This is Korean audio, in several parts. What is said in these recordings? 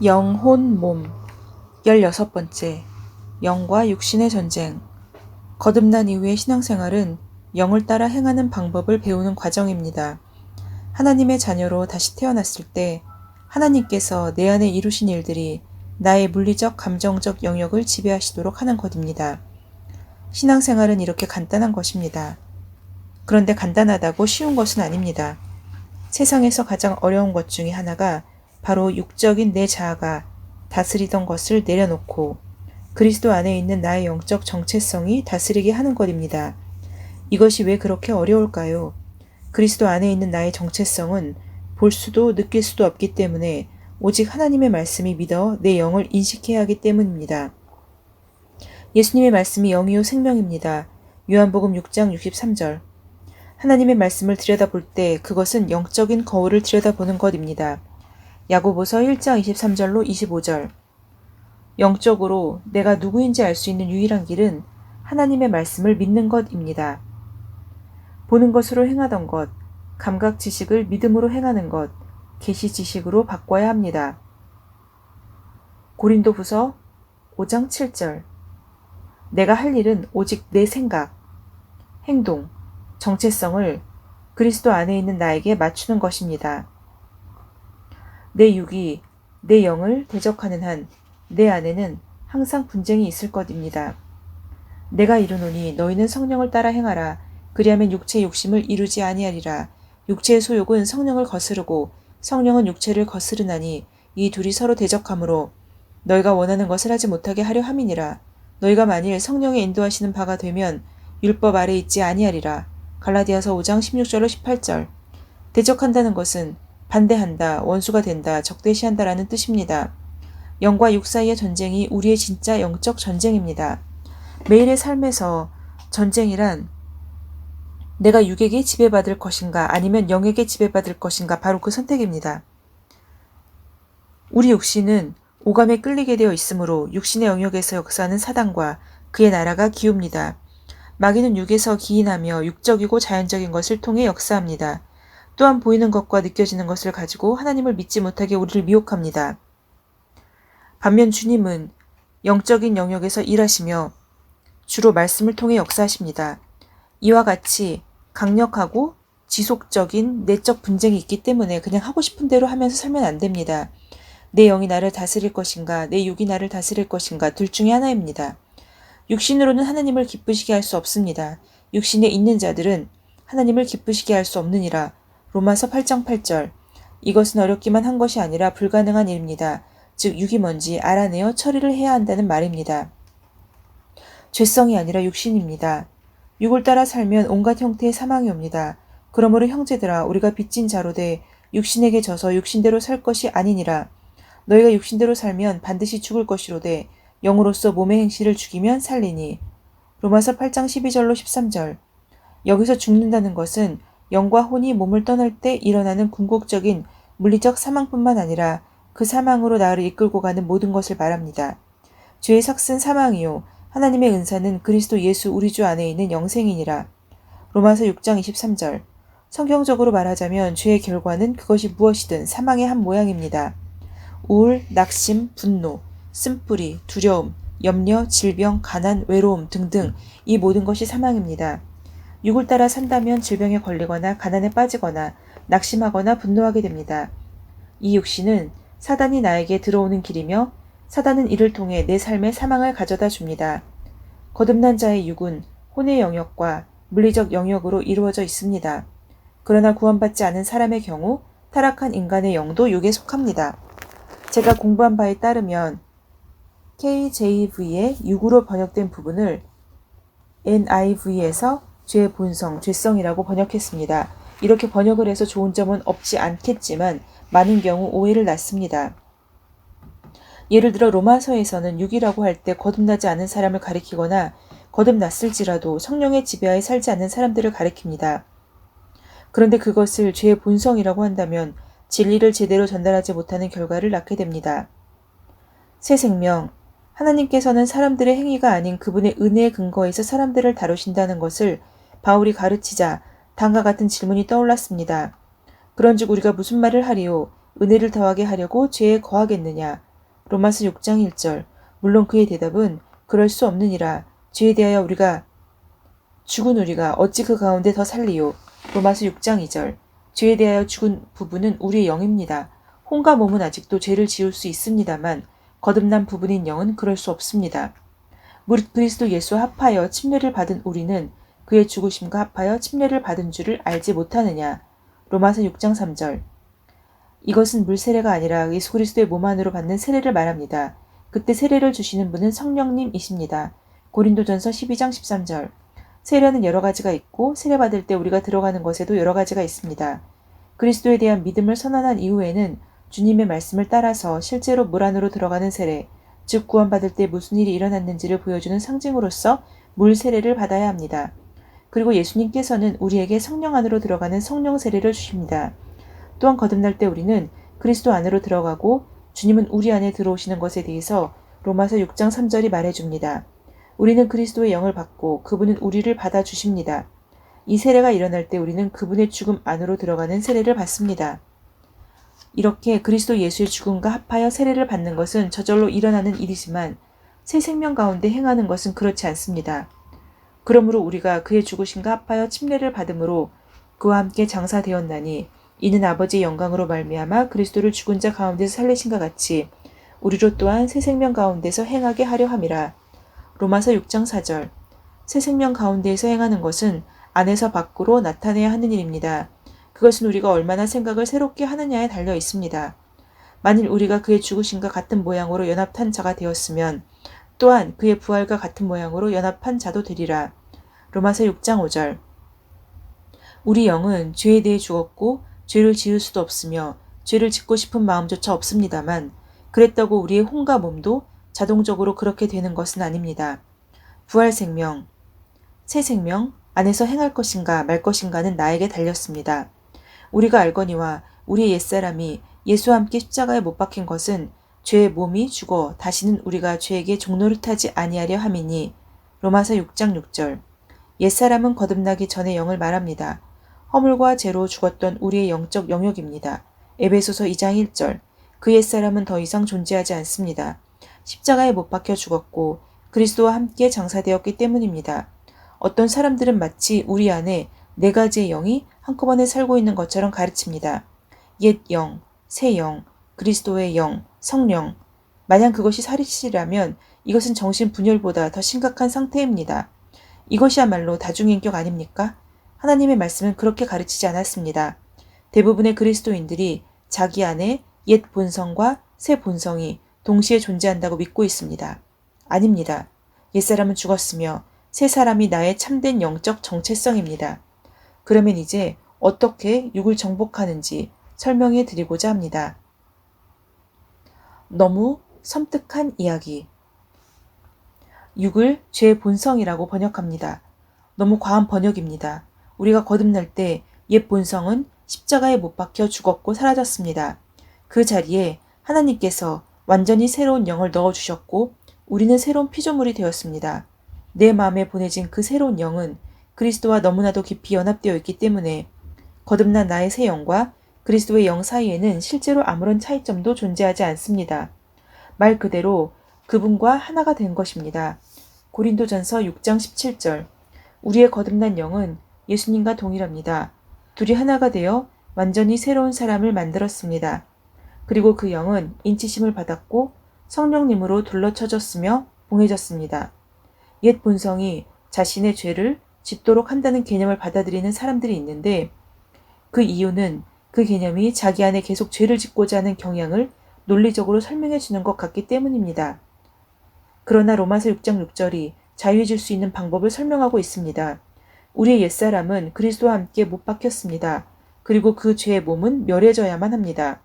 영혼 몸 16번째 영과 육신의 전쟁. 거듭난 이후의 신앙생활은 영을 따라 행하는 방법을 배우는 과정입니다. 하나님의 자녀로 다시 태어났을 때 하나님께서 내 안에 이루신 일들이 나의 물리적, 감정적 영역을 지배하시도록 하는 것입니다. 신앙생활은 이렇게 간단한 것입니다. 그런데 간단하다고 쉬운 것은 아닙니다. 세상에서 가장 어려운 것 중에 하나가 바로 육적인 내 자아가 다스리던 것을 내려놓고 그리스도 안에 있는 나의 영적 정체성이 다스리게 하는 것입니다. 이것이 왜 그렇게 어려울까요? 그리스도 안에 있는 나의 정체성은 볼 수도 느낄 수도 없기 때문에 오직 하나님의 말씀이 믿어 내 영을 인식해야 하기 때문입니다. 예수님의 말씀이 영이요 생명입니다. 요한복음 6장 63절. 하나님의 말씀을 들여다볼 때 그것은 영적인 거울을 들여다보는 것입니다. 야고보서 1장 23절로 25절. 영적으로 내가 누구인지 알 수 있는 유일한 길은 하나님의 말씀을 믿는 것입니다. 보는 것으로 행하던 것, 감각 지식을 믿음으로 행하는 것, 계시 지식으로 바꿔야 합니다. 고린도후서 5장 7절. 내가 할 일은 오직 내 생각, 행동, 정체성을 그리스도 안에 있는 나에게 맞추는 것입니다. 내 육이 내 영을 대적하는 한 내 안에는 항상 분쟁이 있을 것입니다. 내가 이르노니 너희는 성령을 따라 행하라. 그리하면 육체의 욕심을 이루지 아니하리라. 육체의 소욕은 성령을 거스르고 성령은 육체를 거스르나니 이 둘이 서로 대적하므로 너희가 원하는 것을 하지 못하게 하려 함이니라. 너희가 만일 성령의 인도하시는 바가 되면 율법 아래 있지 아니하리라. 갈라디아서 5장 16절로 18절. 대적한다는 것은 반대한다, 원수가 된다, 적대시한다라는 뜻입니다. 영과 육 사이의 전쟁이 우리의 진짜 영적 전쟁입니다. 매일의 삶에서 전쟁이란 내가 육에게 지배받을 것인가 아니면 영에게 지배받을 것인가 바로 그 선택입니다. 우리 육신은 오감에 끌리게 되어 있으므로 육신의 영역에서 역사하는 사단과 그의 나라가 기웁니다. 마귀는 육에서 기인하며 육적이고 자연적인 것을 통해 역사합니다. 또한 보이는 것과 느껴지는 것을 가지고 하나님을 믿지 못하게 우리를 미혹합니다. 반면 주님은 영적인 영역에서 일하시며 주로 말씀을 통해 역사하십니다. 이와 같이 강력하고 지속적인 내적 분쟁이 있기 때문에 그냥 하고 싶은 대로 하면서 살면 안 됩니다. 내 영이 나를 다스릴 것인가, 내 육이 나를 다스릴 것인가 둘 중에 하나입니다. 육신으로는 하나님을 기쁘시게 할 수 없습니다. 육신에 있는 자들은 하나님을 기쁘시게 할 수 없느니라. 로마서 8장 8절. 이것은 어렵기만 한 것이 아니라 불가능한 일입니다. 즉 육이 뭔지 알아내어 처리를 해야 한다는 말입니다. 죄성이 아니라 육신입니다. 육을 따라 살면 온갖 형태의 사망이 옵니다. 그러므로 형제들아 우리가 빚진 자로 돼 육신에게 져서 육신대로 살 것이 아니니라. 너희가 육신대로 살면 반드시 죽을 것이로되 영으로서 몸의 행실을 죽이면 살리니. 로마서 8장 12절로 13절. 여기서 죽는다는 것은 영과 혼이 몸을 떠날 때 일어나는 궁극적인 물리적 사망뿐만 아니라 그 사망으로 나를 이끌고 가는 모든 것을 말합니다. 죄의 삭은 사망이요 하나님의 은사는 그리스도 예수 우리 주 안에 있는 영생이니라. 로마서 6장 23절. 성경적으로 말하자면 죄의 결과는 그것이 무엇이든 사망의 한 모양입니다. 우울, 낙심, 분노, 쓴뿌리, 두려움, 염려, 질병, 가난, 외로움 등등 이 모든 것이 사망입니다. 육을 따라 산다면 질병에 걸리거나 가난에 빠지거나 낙심하거나 분노하게 됩니다. 이 육신은 사단이 나에게 들어오는 길이며 사단은 이를 통해 내 삶에 사망을 가져다 줍니다. 거듭난 자의 육은 혼의 영역과 물리적 영역으로 이루어져 있습니다. 그러나 구원받지 않은 사람의 경우 타락한 인간의 영도 육에 속합니다. 제가 공부한 바에 따르면 KJV의 육으로 번역된 부분을 NIV에서 죄의 본성, 죄성이라고 번역했습니다. 이렇게 번역을 해서 좋은 점은 없지 않겠지만 많은 경우 오해를 낳습니다. 예를 들어 로마서에서는 육이라고 할 때 거듭나지 않은 사람을 가리키거나 거듭났을지라도 성령의 지배하에 살지 않는 사람들을 가리킵니다. 그런데 그것을 죄의 본성이라고 한다면 진리를 제대로 전달하지 못하는 결과를 낳게 됩니다. 새 생명, 하나님께서는 사람들의 행위가 아닌 그분의 은혜에 근거해서 사람들을 다루신다는 것을 바울이 가르치자 다음과 같은 질문이 떠올랐습니다. 그런즉 우리가 무슨 말을 하리요? 은혜를 더하게 하려고 죄에 거하겠느냐? 로마서 6장 1절. 물론 그의 대답은 그럴 수 없느니라. 죄에 대하여 우리가 죽은 우리가 어찌 그 가운데 더 살리요. 로마서 6장 2절. 죄에 대하여 죽은 부분은 우리의 영입니다. 혼과 몸은 아직도 죄를 지을 수 있습니다만 거듭난 부분인 영은 그럴 수 없습니다. 무릇 그리스도 예수와 합하여 침례를 받은 우리는 그의 죽으심과 합하여 침례를 받은 줄을 알지 못하느냐. 로마서 6장 3절. 이것은 물세례가 아니라 예수 그리스도의 몸 안으로 받는 세례를 말합니다. 그때 세례를 주시는 분은 성령님이십니다. 고린도전서 12장 13절. 세례는 여러 가지가 있고 세례받을 때 우리가 들어가는 것에도 여러 가지가 있습니다. 그리스도에 대한 믿음을 선언한 이후에는 주님의 말씀을 따라서 실제로 물 안으로 들어가는 세례, 즉 구원받을 때 무슨 일이 일어났는지를 보여주는 상징으로서 물 세례를 받아야 합니다. 그리고 예수님께서는 우리에게 성령 안으로 들어가는 성령 세례를 주십니다. 또한 거듭날 때 우리는 그리스도 안으로 들어가고 주님은 우리 안에 들어오시는 것에 대해서 로마서 6장 3절이 말해줍니다. 우리는 그리스도의 영을 받고 그분은 우리를 받아주십니다. 이 세례가 일어날 때 우리는 그분의 죽음 안으로 들어가는 세례를 받습니다. 이렇게 그리스도 예수의 죽음과 합하여 세례를 받는 것은 저절로 일어나는 일이지만 새 생명 가운데 행하는 것은 그렇지 않습니다. 그러므로 우리가 그의 죽으심과 합하여 침례를 받음으로 그와 함께 장사되었나니 이는 아버지의 영광으로 말미암아 그리스도를 죽은 자 가운데서 살리신과 같이 우리로 또한 새 생명 가운데서 행하게 하려 함이라. 로마서 6장 4절. 새 생명 가운데에서 행하는 것은 안에서 밖으로 나타내야 하는 일입니다. 그것은 우리가 얼마나 생각을 새롭게 하느냐에 달려 있습니다. 만일 우리가 그의 죽으심과 같은 모양으로 연합한 자가 되었으면 또한 그의 부활과 같은 모양으로 연합한 자도 되리라. 로마서 6장 5절. 우리 영은 죄에 대해 죽었고 죄를 지을 수도 없으며 죄를 짓고 싶은 마음조차 없습니다만 그랬다고 우리의 혼과 몸도 자동적으로 그렇게 되는 것은 아닙니다. 부활 생명, 새 생명, 안에서 행할 것인가 말 것인가는 나에게 달렸습니다. 우리가 알거니와 우리의 옛사람이 예수와 함께 십자가에 못 박힌 것은 죄의 몸이 죽어 다시는 우리가 죄에게 종노릇하지 아니하려 함이니. 로마서 6장 6절. 옛사람은 거듭나기 전의 영을 말합니다. 허물과 죄로 죽었던 우리의 영적 영역입니다. 에베소서 2장 1절. 그 옛사람은 더 이상 존재하지 않습니다. 십자가에 못 박혀 죽었고 그리스도와 함께 장사되었기 때문입니다. 어떤 사람들은 마치 우리 안에 네 가지의 영이 한꺼번에 살고 있는 것처럼 가르칩니다. 옛 영, 새 영, 그리스도의 영, 성령. 만약 그것이 사실이라면 이것은 정신분열보다 더 심각한 상태입니다. 이것이야말로 다중인격 아닙니까? 하나님의 말씀은 그렇게 가르치지 않았습니다. 대부분의 그리스도인들이 자기 안에 옛 본성과 새 본성이 동시에 존재한다고 믿고 있습니다. 아닙니다. 옛사람은 죽었으며 새 사람이 나의 참된 영적 정체성입니다. 그러면 이제 어떻게 육을 정복하는지 설명해 드리고자 합니다. 너무 섬뜩한 이야기. 육을 죄의 본성이라고 번역합니다. 너무 과한 번역입니다. 우리가 거듭날 때 옛 본성은 십자가에 못 박혀 죽었고 사라졌습니다. 그 자리에 하나님께서 완전히 새로운 영을 넣어주셨고 우리는 새로운 피조물이 되었습니다. 내 마음에 보내진 그 새로운 영은 그리스도와 너무나도 깊이 연합되어 있기 때문에 거듭난 나의 새 영과 그리스도의 영 사이에는 실제로 아무런 차이점도 존재하지 않습니다. 말 그대로 그분과 하나가 된 것입니다. 고린도전서 6장 17절. 우리의 거듭난 영은 예수님과 동일합니다. 둘이 하나가 되어 완전히 새로운 사람을 만들었습니다. 그리고 그 영은 인치심을 받았고 성령님으로 둘러쳐졌으며 봉해졌습니다. 옛 본성이 자신의 죄를 짓도록 한다는 개념을 받아들이는 사람들이 있는데 그 이유는 그 개념이 자기 안에 계속 죄를 짓고자 하는 경향을 논리적으로 설명해 주는 것 같기 때문입니다. 그러나 로마서 6장 6절이 자유해질 수 있는 방법을 설명하고 있습니다. 우리의 옛사람은 그리스도와 함께 못 박혔습니다. 그리고 그 죄의 몸은 멸해져야만 합니다.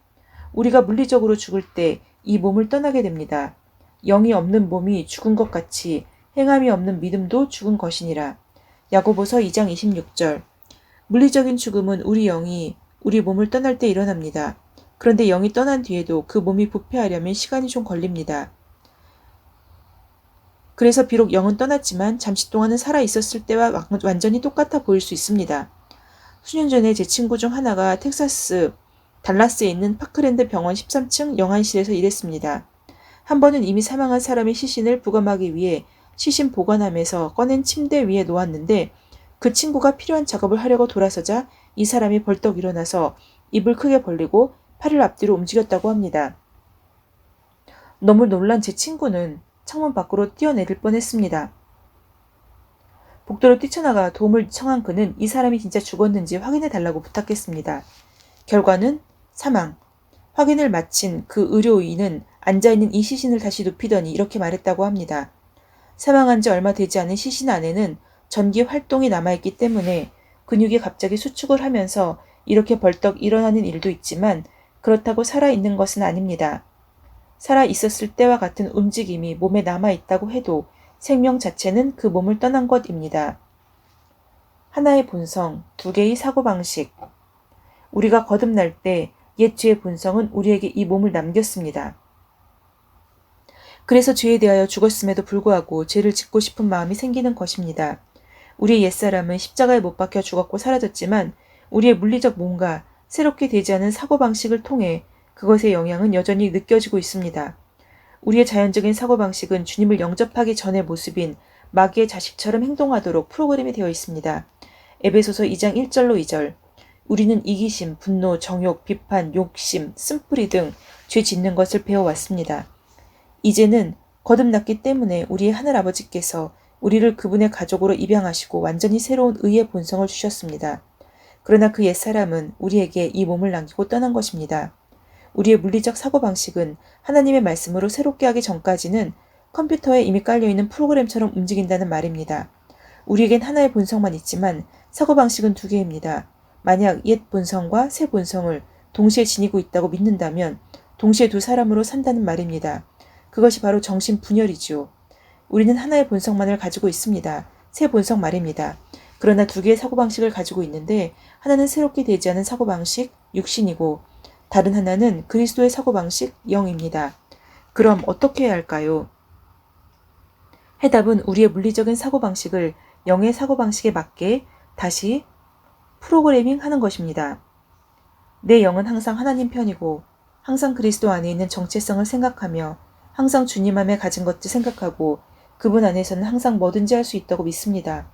우리가 물리적으로 죽을 때 이 몸을 떠나게 됩니다. 영이 없는 몸이 죽은 것 같이 행함이 없는 믿음도 죽은 것이니라. 야고보서 2장 26절. 물리적인 죽음은 우리 영이 우리 몸을 떠날 때 일어납니다. 그런데 영이 떠난 뒤에도 그 몸이 부패하려면 시간이 좀 걸립니다. 그래서 비록 영은 떠났지만 잠시 동안은 살아있었을 때와 완전히 똑같아 보일 수 있습니다. 수년 전에 제 친구 중 하나가 텍사스 달라스에 있는 파크랜드 병원 13층 영안실에서 일했습니다. 한 번은 이미 사망한 사람의 시신을 부검하기 위해 시신 보관함에서 꺼낸 침대 위에 놓았는데 그 친구가 필요한 작업을 하려고 돌아서자 이 사람이 벌떡 일어나서 입을 크게 벌리고 팔을 앞뒤로 움직였다고 합니다. 너무 놀란 제 친구는 창문 밖으로 뛰어내릴 뻔했습니다. 복도로 뛰쳐나가 도움을 청한 그는 이 사람이 진짜 죽었는지 확인해 달라고 부탁했습니다. 결과는 사망. 확인을 마친 그 의료인은 앉아있는 이 시신을 다시 눕히더니 이렇게 말했다고 합니다. 사망한 지 얼마 되지 않은 시신 안에는 전기 활동이 남아있기 때문에 근육이 갑자기 수축을 하면서 이렇게 벌떡 일어나는 일도 있지만 그렇다고 살아있는 것은 아닙니다. 살아있었을 때와 같은 움직임이 몸에 남아있다고 해도 생명 자체는 그 몸을 떠난 것입니다. 하나의 본성, 두 개의 사고방식. 우리가 거듭날 때 옛 죄의 본성은 우리에게 이 몸을 남겼습니다. 그래서 죄에 대하여 죽었음에도 불구하고 죄를 짓고 싶은 마음이 생기는 것입니다. 우리의 옛사람은 십자가에 못 박혀 죽었고 사라졌지만 우리의 물리적 몸과 새롭게 되지 않은 사고방식을 통해 그것의 영향은 여전히 느껴지고 있습니다. 우리의 자연적인 사고방식은 주님을 영접하기 전의 모습인 마귀의 자식처럼 행동하도록 프로그램이 되어 있습니다. 에베소서 2장 1절로 2절. 우리는 이기심, 분노, 정욕, 비판, 욕심, 쓴뿌리 등 죄 짓는 것을 배워왔습니다. 이제는 거듭났기 때문에 우리의 하늘아버지께서 우리를 그분의 가족으로 입양하시고 완전히 새로운 의의 본성을 주셨습니다. 그러나 그 옛사람은 우리에게 이 몸을 남기고 떠난 것입니다. 우리의 물리적 사고방식은 하나님의 말씀으로 새롭게 하기 전까지는 컴퓨터에 이미 깔려있는 프로그램처럼 움직인다는 말입니다. 우리에겐 하나의 본성만 있지만 사고방식은 두 개입니다. 만약 옛 본성과 새 본성을 동시에 지니고 있다고 믿는다면 동시에 두 사람으로 산다는 말입니다. 그것이 바로 정신분열이지요. 우리는 하나의 본성만을 가지고 있습니다. 새 본성 말입니다. 그러나 두 개의 사고방식을 가지고 있는데 하나는 새롭게 되지 않은 사고방식, 육신이고 다른 하나는 그리스도의 사고방식, 영입니다. 그럼 어떻게 해야 할까요? 해답은 우리의 물리적인 사고방식을 영의 사고방식에 맞게 다시 프로그래밍 하는 것입니다. 내 영은 항상 하나님 편이고 항상 그리스도 안에 있는 정체성을 생각하며 항상 주님 안에 가진 것들 생각하고 그분 안에서는 항상 뭐든지 할 수 있다고 믿습니다.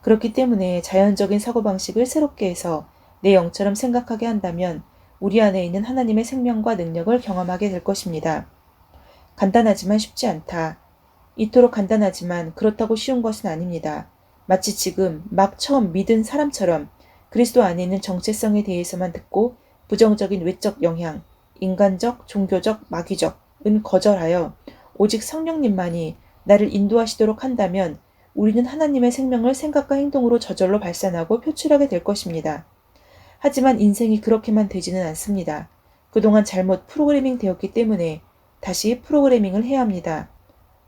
그렇기 때문에 자연적인 사고방식을 새롭게 해서 내 영처럼 생각하게 한다면 우리 안에 있는 하나님의 생명과 능력을 경험하게 될 것입니다. 간단하지만 쉽지 않다. 이토록 간단하지만 그렇다고 쉬운 것은 아닙니다. 마치 지금 막 처음 믿은 사람처럼 그리스도 안에 있는 정체성에 대해서만 듣고 부정적인 외적 영향, 인간적, 종교적, 마귀적은 거절하여 오직 성령님만이 나를 인도하시도록 한다면 우리는 하나님의 생명을 생각과 행동으로 저절로 발산하고 표출하게 될 것입니다. 하지만 인생이 그렇게만 되지는 않습니다. 그동안 잘못 프로그래밍 되었기 때문에 다시 프로그래밍을 해야 합니다.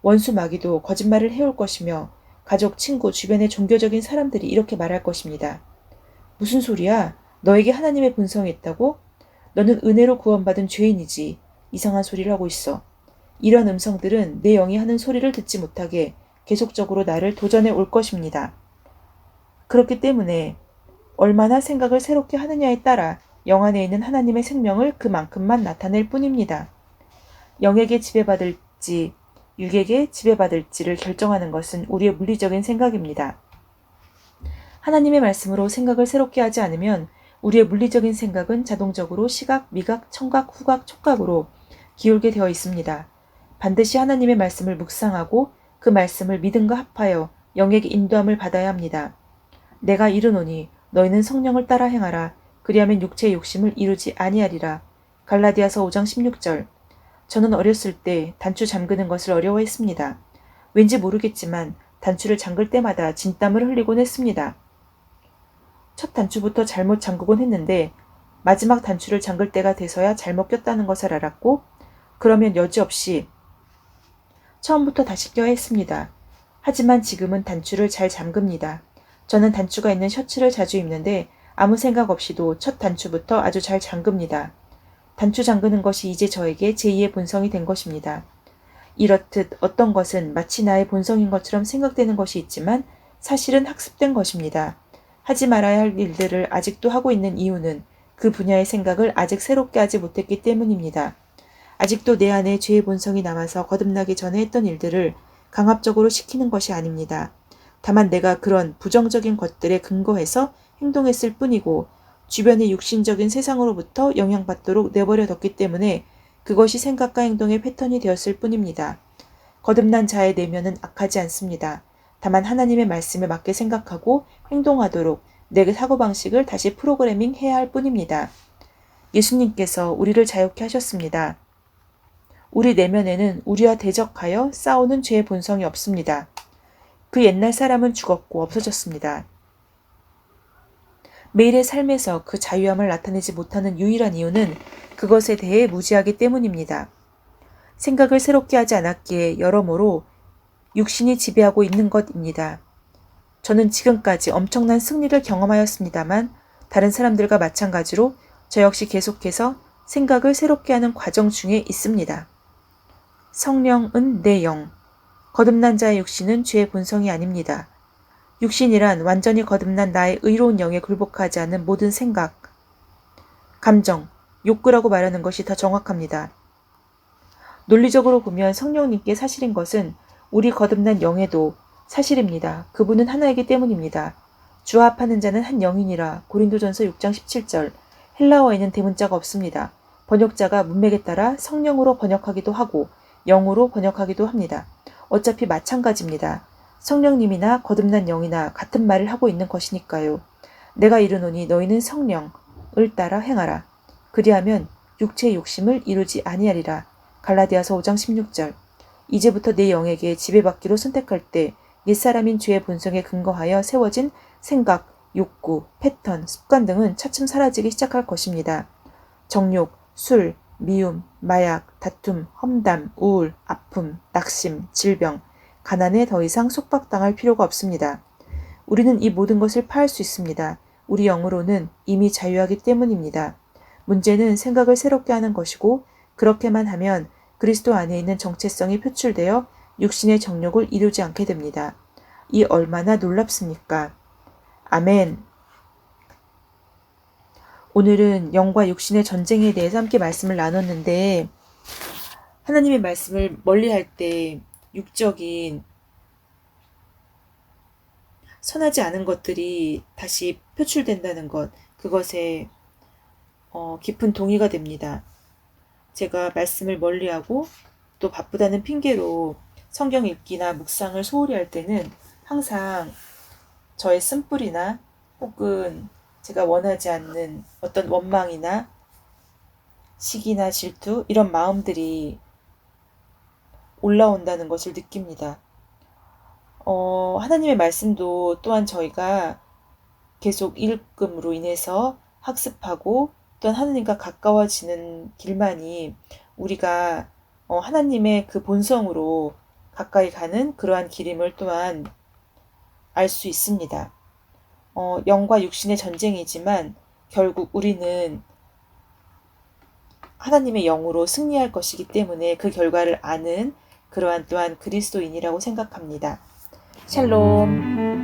원수 마귀도 거짓말을 해올 것이며 가족, 친구, 주변의 종교적인 사람들이 이렇게 말할 것입니다. 무슨 소리야? 너에게 하나님의 본성이 있다고? 너는 은혜로 구원받은 죄인이지. 이상한 소리를 하고 있어. 이런 음성들은 내 영이 하는 소리를 듣지 못하게 계속적으로 나를 도전해 올 것입니다. 그렇기 때문에 얼마나 생각을 새롭게 하느냐에 따라 영 안에 있는 하나님의 생명을 그만큼만 나타낼 뿐입니다. 영에게 지배받을지 육에게 지배받을지를 결정하는 것은 우리의 물리적인 생각입니다. 하나님의 말씀으로 생각을 새롭게 하지 않으면 우리의 물리적인 생각은 자동적으로 시각, 미각, 청각, 후각, 촉각으로 기울게 되어 있습니다. 반드시 하나님의 말씀을 묵상하고 그 말씀을 믿음과 합하여 영에게 인도함을 받아야 합니다. 내가 이르노니 너희는 성령을 따라 행하라. 그리하면 육체의 욕심을 이루지 아니하리라. 갈라디아서 5장 16절. 저는 어렸을 때 단추 잠그는 것을 어려워했습니다. 왠지 모르겠지만 단추를 잠글 때마다 진땀을 흘리곤 했습니다. 첫 단추부터 잘못 잠그곤 했는데 마지막 단추를 잠글 때가 돼서야 잘못 꼈다는 것을 알았고 그러면 여지없이 처음부터 다시 껴야 했습니다. 하지만 지금은 단추를 잘 잠급니다. 저는 단추가 있는 셔츠를 자주 입는데 아무 생각 없이도 첫 단추부터 아주 잘 잠급니다. 단추 잠그는 것이 이제 저에게 제2의 본성이 된 것입니다. 이렇듯 어떤 것은 마치 나의 본성인 것처럼 생각되는 것이 있지만 사실은 학습된 것입니다. 하지 말아야 할 일들을 아직도 하고 있는 이유는 그 분야의 생각을 아직 새롭게 하지 못했기 때문입니다. 아직도 내 안에 죄의 본성이 남아서 거듭나기 전에 했던 일들을 강압적으로 시키는 것이 아닙니다. 다만 내가 그런 부정적인 것들에 근거해서 행동했을 뿐이고 주변의 육신적인 세상으로부터 영향받도록 내버려뒀기 때문에 그것이 생각과 행동의 패턴이 되었을 뿐입니다. 거듭난 자의 내면은 악하지 않습니다. 다만 하나님의 말씀에 맞게 생각하고 행동하도록 내 사고방식을 다시 프로그래밍 해야 할 뿐입니다. 예수님께서 우리를 자유케 하셨습니다. 우리 내면에는 우리와 대적하여 싸우는 죄의 본성이 없습니다. 그 옛날 사람은 죽었고 없어졌습니다. 매일의 삶에서 그 자유함을 나타내지 못하는 유일한 이유는 그것에 대해 무지하기 때문입니다. 생각을 새롭게 하지 않았기에 여러모로 육신이 지배하고 있는 것입니다. 저는 지금까지 엄청난 승리를 경험하였습니다만 다른 사람들과 마찬가지로 저 역시 계속해서 생각을 새롭게 하는 과정 중에 있습니다. 성령은 내 영, 거듭난 자의 육신은 죄의 본성이 아닙니다. 육신이란 완전히 거듭난 나의 의로운 영에 굴복하지 않는 모든 생각, 감정, 욕구라고 말하는 것이 더 정확합니다. 논리적으로 보면 성령님께 사실인 것은 우리 거듭난 영에도 사실입니다. 그분은 하나이기 때문입니다. 주와 합하는 자는 한 영이니라. 고린도전서 6장 17절. 헬라어에는 대문자가 없습니다. 번역자가 문맥에 따라 성령으로 번역하기도 하고 영으로 번역하기도 합니다. 어차피 마찬가지입니다. 성령님이나 거듭난 영이나 같은 말을 하고 있는 것이니까요. 내가 이르노니 너희는 성령을 따라 행하라. 그리하면 육체의 욕심을 이루지 아니하리라. 갈라디아서 5장 16절. 이제부터 내 영에게 지배받기로 선택할 때 옛사람인 죄의 본성에 근거하여 세워진 생각, 욕구, 패턴, 습관 등은 차츰 사라지기 시작할 것입니다. 정욕, 술, 미움, 마약, 다툼, 험담, 우울, 아픔, 낙심, 질병, 가난에 더 이상 속박당할 필요가 없습니다. 우리는 이 모든 것을 파할 수 있습니다. 우리 영으로는 이미 자유하기 때문입니다. 문제는 생각을 새롭게 하는 것이고 그렇게만 하면 그리스도 안에 있는 정체성이 표출되어 육신의 정욕을 이루지 않게 됩니다. 이 얼마나 놀랍습니까? 아멘. 오늘은 영과 육신의 전쟁에 대해서 함께 말씀을 나눴는데 하나님의 말씀을 멀리할 때 육적인 선하지 않은 것들이 다시 표출된다는 것, 그것에 깊은 동의가 됩니다. 제가 말씀을 멀리하고 또 바쁘다는 핑계로 성경 읽기나 묵상을 소홀히 할 때는 항상 저의 쓴뿌리나 혹은 제가 원하지 않는 어떤 원망이나 시기나 질투 이런 마음들이 올라온다는 것을 느낍니다. 하나님의 말씀도 또한 저희가 계속 읽음으로 인해서 학습하고 또한 하나님과 가까워지는 길만이 우리가 하나님의 그 본성으로 가까이 가는 그러한 길임을 또한 알 수 있습니다. 영과 육신의 전쟁이지만 결국 우리는 하나님의 영으로 승리할 것이기 때문에 그 결과를 아는 그러한 또한 그리스도인이라고 생각합니다. 샬롬.